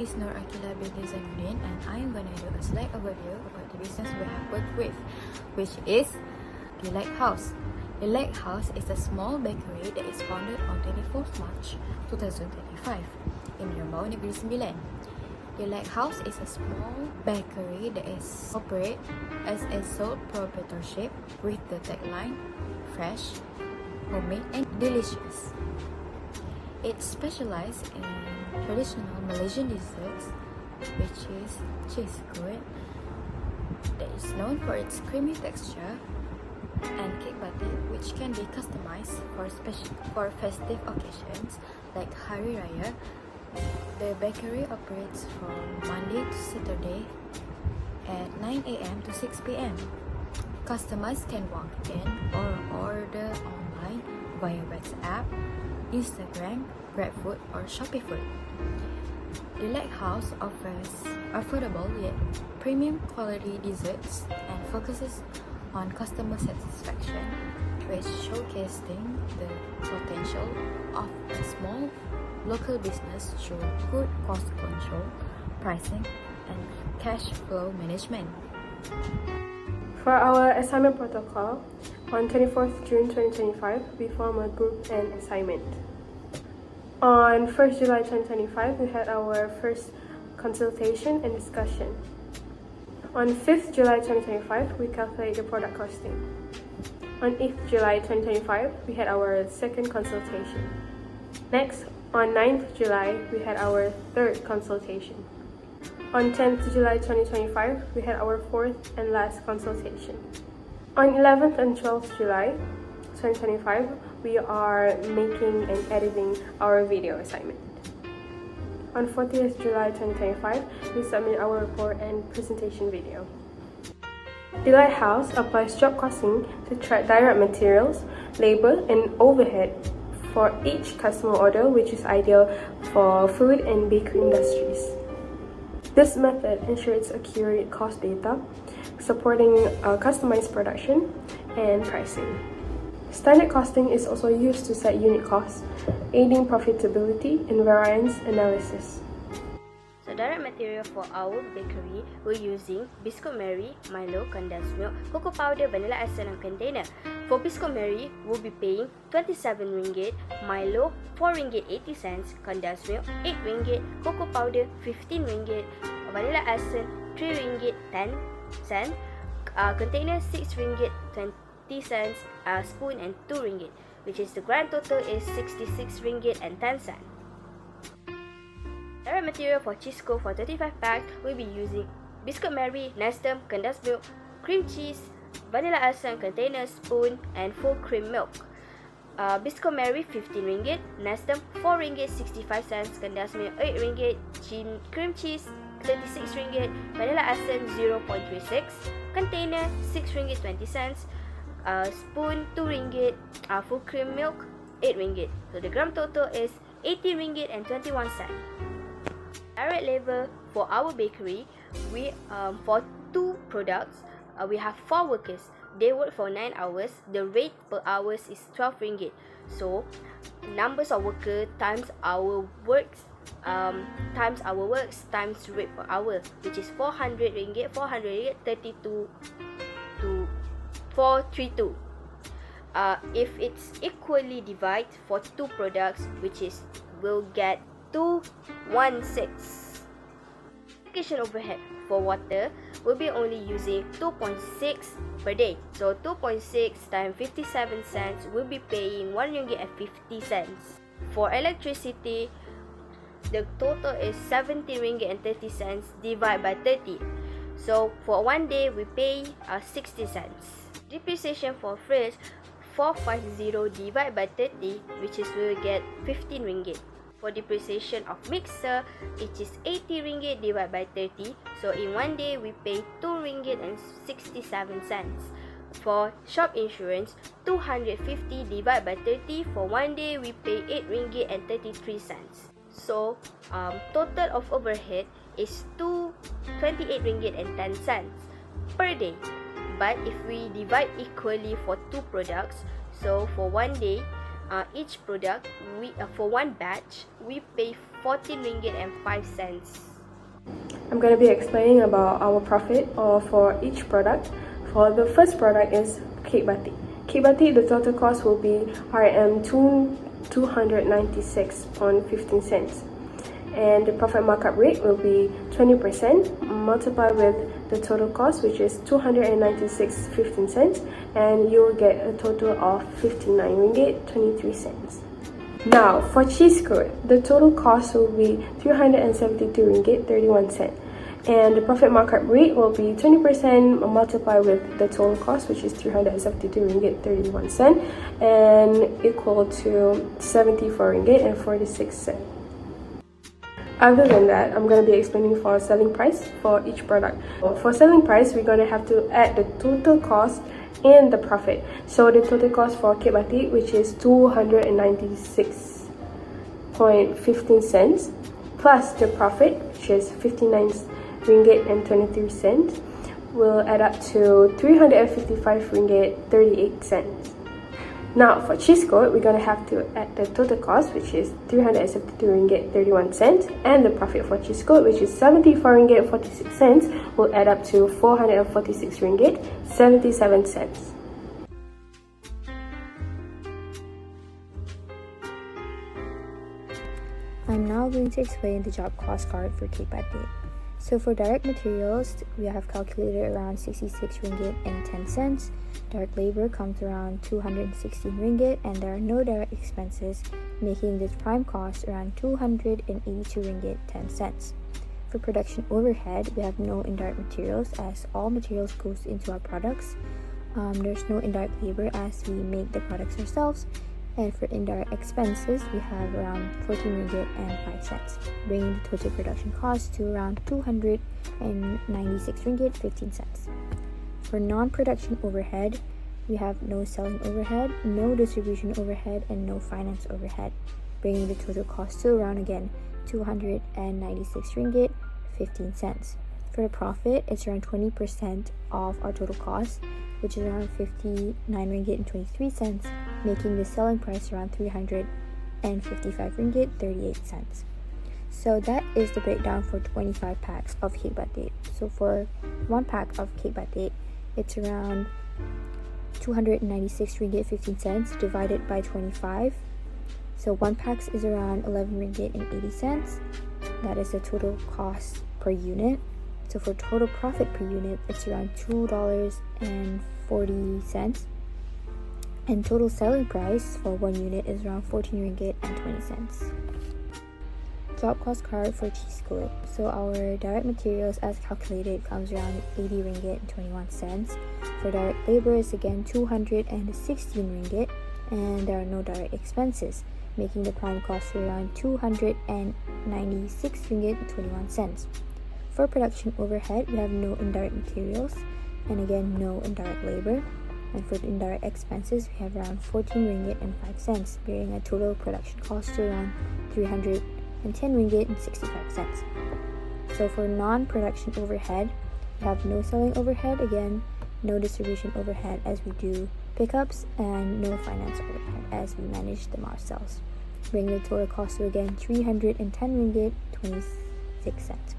is Nur Akila binti Zainuddin, and I am going to do a slight overview about the business we have worked with, which is The Lighthouse. The Lighthouse is a small bakery that is founded on 24th March 2025 in Rambau, Negeri Sembilan. The Lighthouse is a small bakery that is operated as a sole proprietorship with the tagline fresh, homemade and delicious. It specializes in traditional Malaysian desserts, which is cheese good, that is known for its creamy texture, and cake batik, which can be customized for festive occasions like Hari Raya. The bakery operates from Monday to Saturday at 9 a.m. to 6 p.m. Customers can walk in or order online via WhatsApp, Instagram, GrabFood, or Shopee Food. The Lighthouse offers affordable yet premium quality desserts and focuses on customer satisfaction, which showcasing the potential of a small local business through good cost control, pricing, and cash flow management. For our assignment protocol, on 24th June 2025, we formed a group and assignment. On 1st July 2025, we had our first consultation and discussion. On 5th July 2025, we calculate the product costing. On 8th July 2025, we had our second consultation. Next, on 9th July, we had our third consultation. On 10th July 2025, we had our fourth and last consultation. On 11th and 12th July 2025, we are making and editing our video assignment. On 40th July 2025, we submit our report and presentation video. The Lighthouse applies job costing to track direct materials, labor, and overhead for each customer order, which is ideal for food and bakery industries. This method ensures accurate cost data, supporting customized production and pricing. Standard costing is also used to set unit costs, aiding profitability and variance analysis. So direct material for our bakery, we're using Biscuit Mary, Milo, condensed milk, cocoa powder, vanilla essence and container. For Biscuit Mary, we'll be paying RM27, Milo RM4.80, condensed milk RM8, cocoa powder RM15, vanilla essence RM3.10, container RM6.20, spoon and RM2, which is the grand total is RM66.10. Direct material for cheese scoop for 35 packs, we'll be using Biscuit Mary, Nestum, condensed milk, cream cheese, vanilla essence, container, spoon, and full cream milk. Biscuit Mary RM15, Nestum RM4.65, condensed milk RM8, cream cheese RM36, vanilla essence RM0.36, container RM6.20, spoon RM2, full cream milk RM8. So the gram total is RM80.21. Direct labor for our bakery, we for 2 products, we have 4 workers. They work for 9 hours. The rate per hours is RM12. So numbers of workers times our works times rate per hour, which is RM400, 32 to 432. If it's equally divided for 2 products, which is we'll get 216. Application overhead for water, we'll be only using 2.6 per day. So 2.6 times 57 cents, we'll be paying RM1.50. For electricity, the total is RM70.30 divided by 30. So for 1 day, we pay 60 cents. Depreciation for fridge, 450 divided by 30, which is we'll get RM15. For depreciation of mixer, it is RM80 divided by 30. So in 1 day, we pay RM2.67. For shop insurance, 250 divided by 30. For 1 day, we pay RM8.33. So total of overhead is RM28.10 per day. But if we divide equally for 2 products, so for 1 day, each product, for 1 batch, we pay RM14.05 I'm going to be explaining about our profit or for each product. For the first product is cake batik. Cake batik, the total cost will be RM 296.15, and the profit markup rate will be 20% multiplied with the total cost, which is 296.15, and you will get a total of 59 ringgit 23 cents. Now for cheese coat, the total cost will be 372 ringgit 31 cent, and the profit markup rate will be 20% multiplied with the total cost, which is 372 ringgit 31 cent, and equal to 74 ringgit and 46 cent. Other than that, I'm going to be explaining for selling price for each product. For selling price, we're going to have to add the total cost and the profit. So the total cost for cake batik, which is 296.15 cents, plus the profit, which is 59 ringgit and 23 cents, will add up to 355 ringgit 38 cents. Now for cheese coat, we're going to have to add the total cost, which is 372 ringgit 31 cents, and the profit for cheese coat, which is 74 ringgit 46 cents, will add up to 446 ringgit 77 cents. I'm now going to explain the job cost card for cake batik. So for direct materials, we have calculated around 66 ringgit and 10 cents. Direct labor comes around 216 ringgit, and there are no direct expenses, making this prime cost around 282 ringgit 10 cents. For production overhead, we have no indirect materials as all materials goes into our products. There's no indirect labor as we make the products ourselves. And for indirect expenses, we have around 14 ringgit and 5 cents, bringing the total production cost to around 296 ringgit 15 cents. For non-production overhead, we have no selling overhead, no distribution overhead, and no finance overhead, bringing the total cost to around, again, 296 ringgit 15 cents. For the profit, it's around 20% of our total cost, which is around 59 ringgit and 23 cents, making the selling price around 355 ringgit 38 cents. So that is the breakdown for 25 packs of cake batik. So for one pack of cake batik, it's around 296 ringgit 15 cents divided by 25. So one pack is around 11 ringgit and 80 cents. That is the total cost per unit. So for total profit per unit, it's around $2.40, and total selling price for one unit is around 14 ringgit and 20 cents. Job cost card for cheese coat. So our direct materials as calculated comes around 80 ringgit and 21 cents. For direct labor is again 216 ringgit, and there are no direct expenses, making the prime cost around 296 ringgit and 21 cents. For production overhead, we have no indirect materials, and again, no indirect labor. And for the indirect expenses, we have around 14 ringgit and 5 cents, bringing a total production cost to around 310 ringgit and 65 cents. So for non-production overhead, we have no selling overhead, again, no distribution overhead as we do pickups, and no finance overhead as we manage them ourselves, bringing the total cost to again 310 ringgit 26 cents.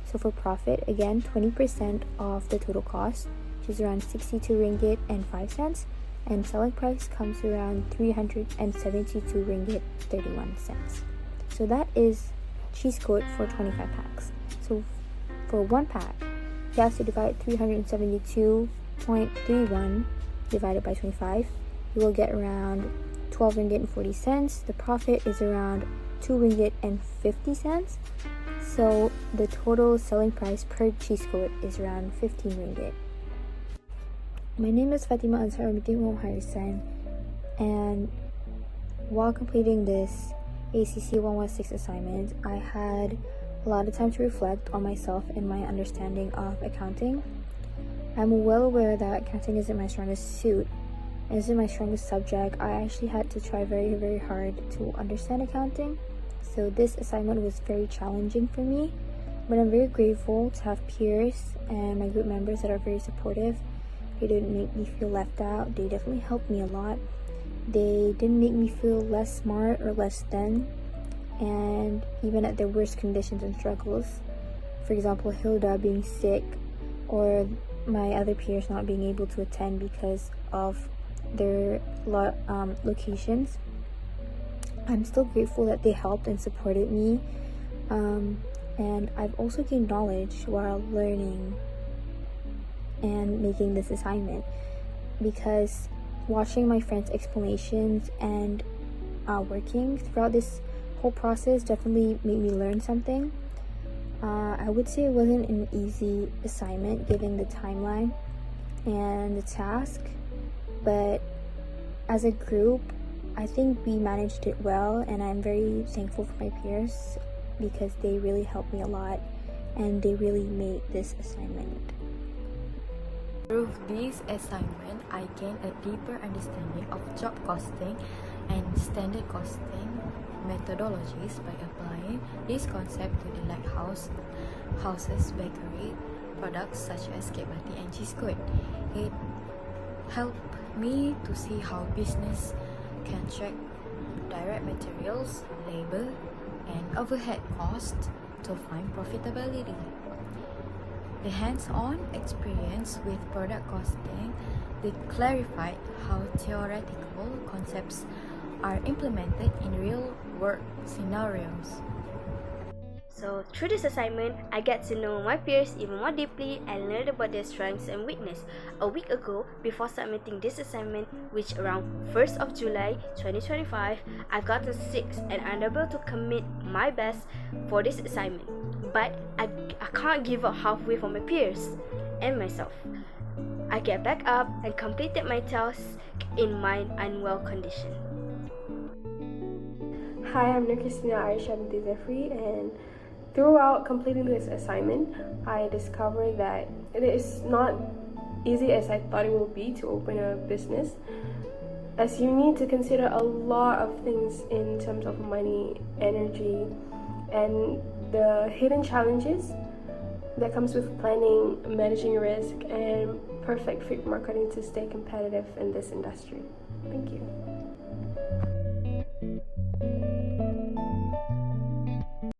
So for profit, again, 20% of the total cost, which is around 62 ringgit and 5 cents, and selling price comes to around 372 ringgit 31 cents. So that is cheese coat for 25 packs. So for one pack, you have to divide 372.31 divided by 25. You will get around 12 ringgit and 40 cents. The profit is around 2 ringgit and 50 cents. So the total selling price per cheese coat is around 15 ringgit. My name is Fatima Azhar Mutimum Harisan, and while completing this Acc116 assignment, I had a lot of time to reflect on myself and my understanding of accounting. I'm well aware that accounting isn't my strongest suit, and isn't my strongest subject. I actually had to try very, very hard to understand accounting. So this assignment was very challenging for me, but I'm very grateful to have peers and my group members that are very supportive. They didn't make me feel left out. They definitely helped me a lot. They didn't make me feel less smart or less than, and even at their worst conditions and struggles, for example, Hilda being sick or my other peers not being able to attend because of their locations. I'm still grateful that they helped and supported me, and I've also gained knowledge while learning and making this assignment, because watching my friends' explanations and working throughout this whole process definitely made me learn something. I would say it wasn't an easy assignment given the timeline and the task, but as a group, I think we managed it well, and I'm very thankful for my peers because they really helped me a lot and they really made this assignment. Through this assignment, I gained a deeper understanding of job costing and standard costing methodologies by applying this concept to the lighthouse's bakery products such as cake batik and cheese curd. It helped me to see how business can track direct materials, labor, and overhead costs to find profitability. The hands-on experience with product costing, they clarified how theoretical concepts are implemented in real-world scenarios. So through this assignment, I get to know my peers even more deeply and learn about their strengths and weaknesses. A week ago, before submitting this assignment, which around 1st of July 2025, I've gotten sick and unable to commit my best for this assignment. But I can't give up halfway for my peers and myself. I get back up and completed my task in my unwell condition. Hi, I'm Christina Aisha binti Zefri, and throughout completing this assignment, I discovered that it is not easy as I thought it would be to open a business, as you need to consider a lot of things in terms of money, energy, and the hidden challenges that comes with planning, managing risk, and perfect fit marketing to stay competitive in this industry. Thank you.